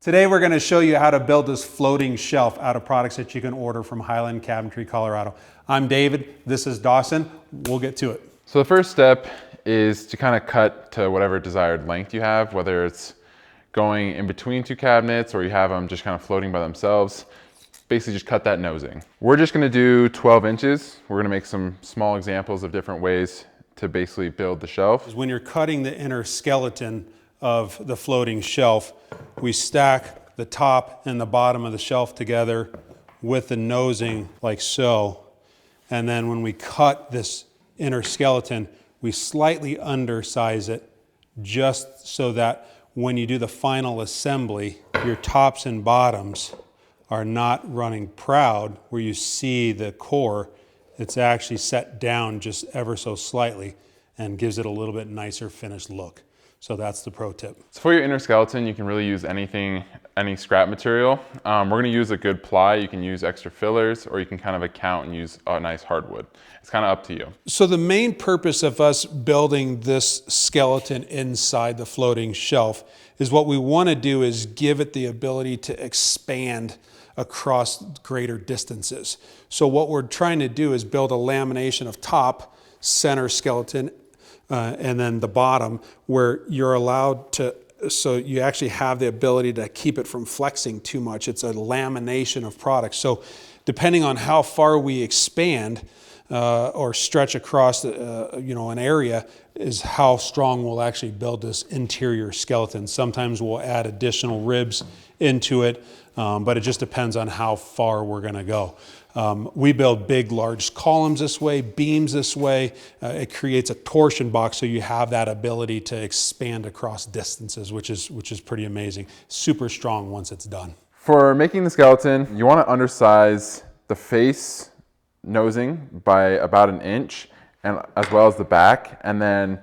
Today we're going to show you how to build this floating shelf out of products that you can order from Highland Cabinetry Colorado. I'm David, this is Dawson. We'll get to it. So the first step is to kind of cut to whatever desired length you have, whether it's going in between two cabinets or you have them just kind of floating by themselves. Basically just cut that nosing. We're just going to do 12 inches. We're going to make some small examples of different ways to basically build the shelf. When you're cutting the inner skeleton of the floating shelf, we stack the top and the bottom of the shelf together with the nosing like so. And then when we cut this inner skeleton, we slightly undersize it just so that when you do the final assembly, your tops and bottoms are not running proud where you see the core. It's actually set down just ever so slightly and gives it a little bit nicer finished look. So that's the pro tip. So for your inner skeleton, you can really use anything, any scrap material. We're gonna use a good ply. You can use extra fillers, or you can kind of account and use a nice hardwood. It's kind of up to you. So the main purpose of us building this skeleton inside the floating shelf is what we wanna do is give it the ability to expand across greater distances. So what we're trying to do is build a lamination of top, center skeleton, and then the bottom where you're allowed to, so you actually have the ability to keep it from flexing too much. It's a lamination of products. So depending on how far we expand or stretch across an area is how strong we'll actually build this interior skeleton. Sometimes we'll add additional ribs into it, but it just depends on how far we're gonna go. We build big, large columns this way, beams this way. It creates a torsion box, so you have that ability to expand across distances, which is pretty amazing. Super strong once it's done. For making the skeleton, you want to undersize the face nosing by about 1 inch, and as well as the back. And then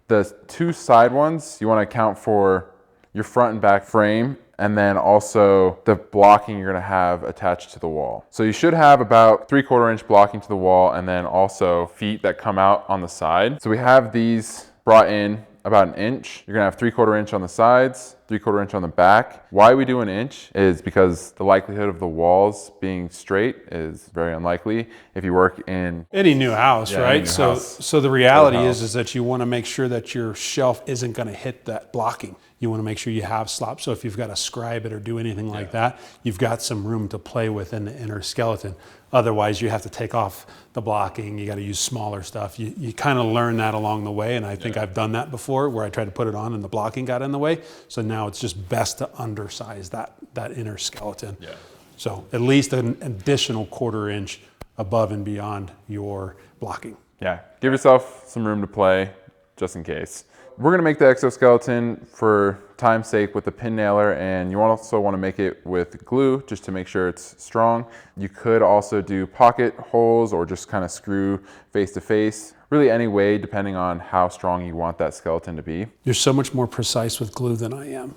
the two side ones, you want to account for your front and back frame, and then also the blocking you're gonna have attached to the wall. So you should have about 3/4 inch blocking to the wall, and then also feet that come out on the side. So we have these brought in about 1 inch. You're gonna have 3/4 inch on the sides, 3/4 inch on the back. Why we do 1 inch is because the likelihood of the walls being straight is very unlikely if you work in any new house, right? Any new house. So the reality is that you want to make sure that your shelf isn't going to hit that blocking. You want to make sure you have slop. So if you've got to scribe it or do anything like that, you've got some room to play with in the inner skeleton. Otherwise, you have to take off the blocking. You got to use smaller stuff. You kind of learn that along the way. And I think I've done that before where I tried to put it on and the blocking got in the way. So now it's just best to undersize that inner skeleton. Yeah. So at least an additional 1/4 inch above and beyond your blocking. Yeah, give yourself some room to play just in case. We're gonna make the exoskeleton for time's sake with the pin nailer, and you also wanna make it with glue just to make sure it's strong. You could also do pocket holes or just kind of screw face to face. Really any way, depending on how strong you want that skeleton to be. You're so much more precise with glue than I am.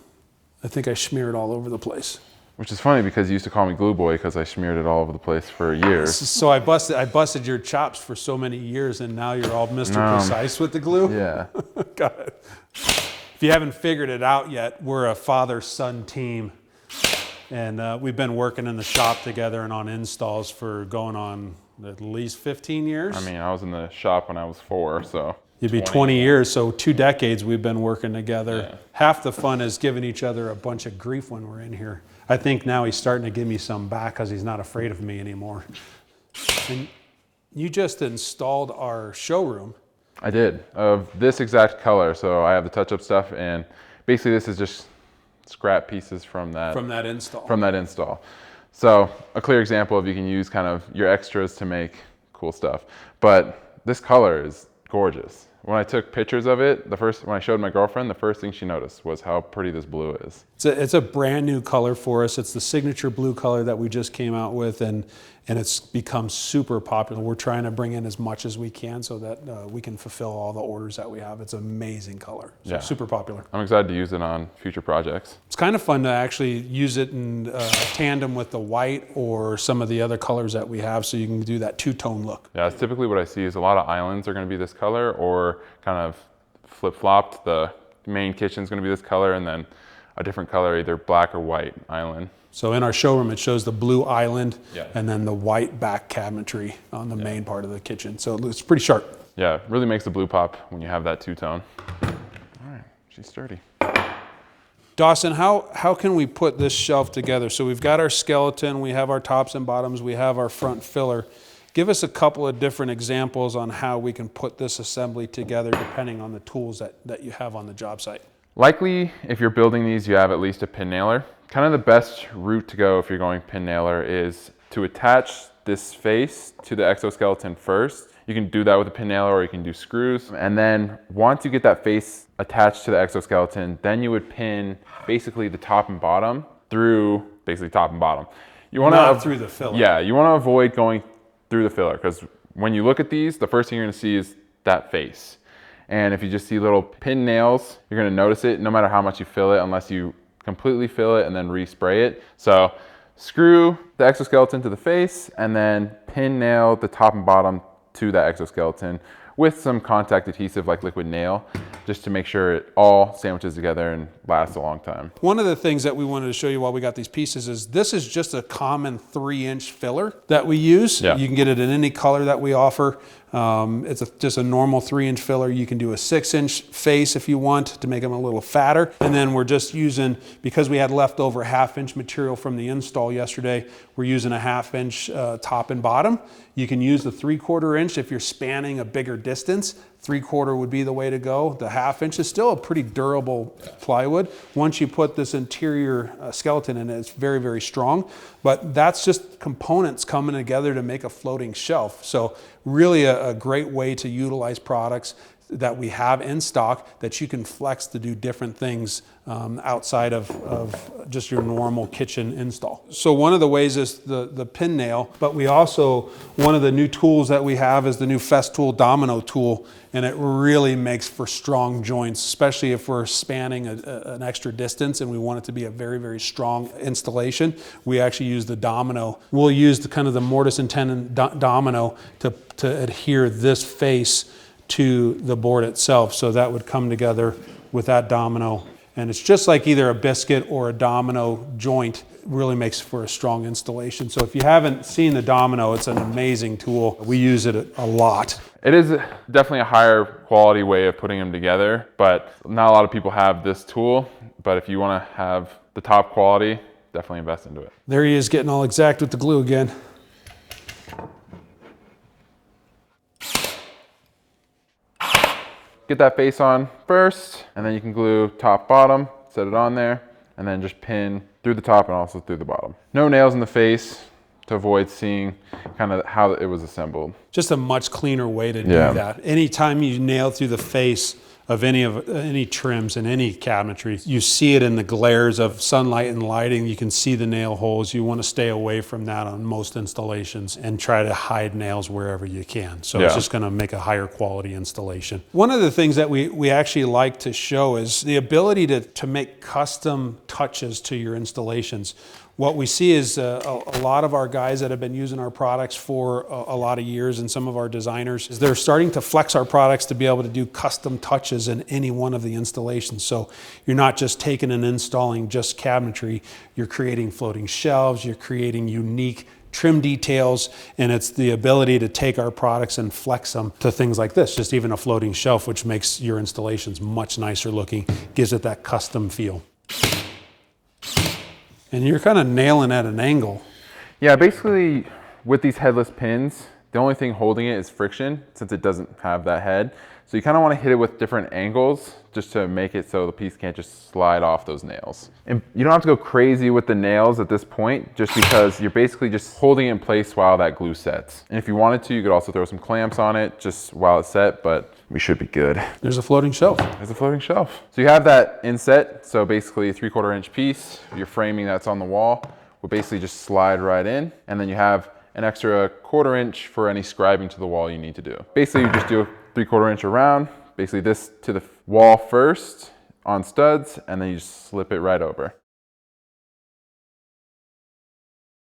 I think I smear it all over the place. Which is funny because you used to call me Glue Boy because I smeared it all over the place for years. So I busted your chops for so many years, and now you're all Mr. Precise with the glue? Yeah. Got it. If you haven't figured it out yet, we're a father-son team. And we've been working in the shop together and on installs for going on at least 15 years. I mean, I was in the shop when I was 4, so. You'd be 20 years, so 2 decades we've been working together. Yeah. Half the fun is giving each other a bunch of grief when we're in here. I think now he's starting to give me some back because he's not afraid of me anymore. And you just installed our showroom. I did, of this exact color. So I have the touch-up stuff, and basically this is just scrap pieces from that install. So a clear example of you can use kind of your extras to make cool stuff. But this color is gorgeous. When I took pictures of it, when I showed my girlfriend, the first thing she noticed was how pretty this blue is. It's a brand new color for us. It's the signature blue color that we just came out with, and it's become super popular. We're trying to bring in as much as we can so that we can fulfill all the orders that we have. It's an amazing color. So super popular. I'm excited to use it on future projects. It's kind of fun to actually use it in tandem with the white or some of the other colors that we have, so you can do that two-tone look. Yeah, that's typically what I see is a lot of islands are going to be this color, or kind of flip-flopped. The main kitchen's going to be this color, and then a different color, either black or white island. So in our showroom, it shows the blue island Yeah. and then the white back cabinetry on the main part of the kitchen. So it looks pretty sharp. Yeah, it really makes the blue pop when you have that two-tone. All right, she's sturdy. Dawson, how can we put this shelf together? So we've got our skeleton, we have our tops and bottoms, we have our front filler. Give us a couple of different examples on how we can put this assembly together depending on the tools that you have on the job site. Likely, if you're building these, you have at least a pin nailer. Kind of the best route to go if you're going pin nailer is to attach this face to the exoskeleton first. You can do that with a pin nailer or you can do screws. And then once you get that face attached to the exoskeleton, then you would pin basically the top and bottom through basically top and bottom. You want Not through the filler. Yeah, you want to avoid going through the filler because when you look at these, the first thing you're going to see is that face. And if you just see little pin nails, you're going to notice it no matter how much you fill it, unless you completely fill it and then respray it. So screw the exoskeleton to the face and then pin nail the top and bottom to that exoskeleton with some contact adhesive like liquid nail, just to make sure it all sandwiches together and lasts a long time. One of the things that we wanted to show you while we got these pieces is this is just a common 3-inch filler that we use. Yeah. You can get it in any color that we offer. It's just a normal 3-inch filler. You can do a 6-inch face if you want to make them a little fatter. And then we're just using, because we had leftover 1/2-inch material from the install yesterday, we're using a 1/2-inch top and bottom. You can use the 3/4 inch if you're spanning a bigger distance. 3/4 would be the way to go. The 1/2 inch is still a pretty durable plywood. Once you put this interior skeleton in it, it's very, very strong. But that's just components coming together to make a floating shelf. So really a great way to utilize products that we have in stock that you can flex to do different things outside of just your normal kitchen install. So one of the ways is the pin nail, but we also, one of the new tools that we have is the new Festool Domino tool, and it really makes for strong joints, especially if we're spanning an extra distance and we want it to be a very, very strong installation. We actually use the domino. We'll use the kind of the mortise and tenon domino to adhere this face to the board itself. So that would come together with that domino. And it's just like either a biscuit or a domino joint. It really makes for a strong installation. So if you haven't seen the domino, it's an amazing tool. We use it a lot. It is definitely a higher quality way of putting them together, but not a lot of people have this tool. But if you want to have the top quality, definitely invest into it. There he is getting all exact with the glue again. Get that face on first, and then you can glue top, bottom, set it on there, and then just pin through the top and also through the bottom. No nails in the face to avoid seeing kind of how it was assembled. Just a much cleaner way to do Yeah. that. Anytime you nail through the face of any trims and any cabinetry, you see it in the glares of sunlight and lighting. You can see the nail holes. You want to stay away from that on most installations and try to hide nails wherever you can. So it's Yeah. just going to make a higher quality installation. One of the things that we actually like to show is the ability to make custom touches to your installations. What we see is a lot of our guys that have been using our products for a lot of years, and some of our designers, is they're starting to flex our products to be able to do custom touches in any one of the installations. So you're not just taking and installing just cabinetry, you're creating floating shelves, you're creating unique trim details, and it's the ability to take our products and flex them to things like this, just even a floating shelf, which makes your installations much nicer looking, gives it that custom feel. And you're kind of nailing at an angle. Yeah, basically with these headless pins, the only thing holding it is friction since it doesn't have that head. So you kind of want to hit it with different angles just to make it so the piece can't just slide off those nails. And you don't have to go crazy with the nails at this point, just because you're basically just holding it in place while that glue sets. And if you wanted to, you could also throw some clamps on it just while it's set, but we should be good. There's a floating shelf. There's a floating shelf. So you have that inset, so basically a 3/4 inch piece, your framing that's on the wall will basically just slide right in, and then you have an extra 1/4 inch for any scribing to the wall you need to do. Basically, you just do a 3/4 inch around, basically this to the wall first on studs, and then you just slip it right over.